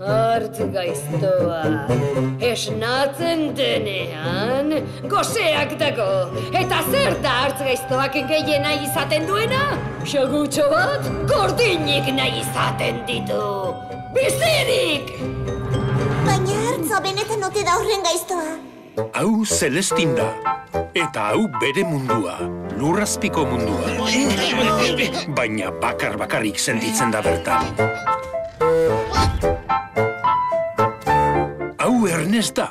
Hartz gaiztoa, esnatzen denean, goseak dago. Eta zer da hartz gaiztoak gehiena izaten duena? Xagutxo bat, gordinik nahi izaten ditu. Bizirik! Baina hartza benetan ote da horren gaiztoa. Hau Celestin da, eta hau bere mundua, lurrazpiko mundua. Baina bakarrik sentitzen da bertan. Hau Ernest da.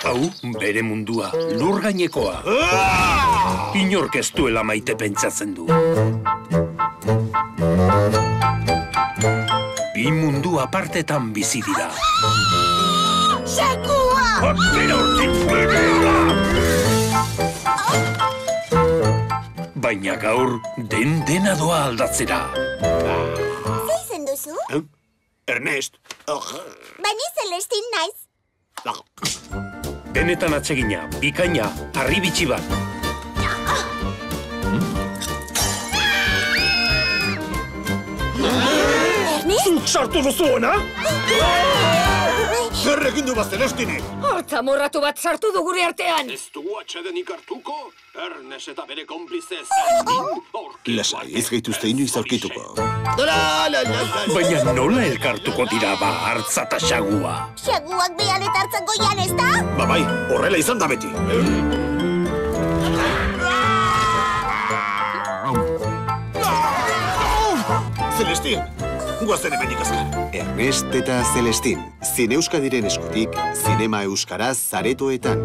Hau bere mundua, lur gainekoa. Inork ez duela maite pentsatzen du. Bi mundu apartetan bizi dira. Sekua! Atera hortik begira! Baina gaur dena doa aldatzera. Ze izen duzu? Ernest. Bani Celestin naiz. Benetan atsegina, bikaina, harribitxi bat. Zuk sartu duzu ona? Zer egin du bat Celestinek? Hortza morratu bat sartu du gure artean. Ez dugu atxedenik hartuko? Ernest eta bere konplize Celestin Lasai, ez gaituzte inoiz aurkituko. Baina nola elkartuko dira ba hartza eta xagua? Xaguak behan eta hartzak goian, ez da? Bai, horrela izan da beti. Celestin, guazen hemenik azkar. Ernest eta Celestin, Zine Euskadiren eskutik, zinema euskaraz zaretoetan.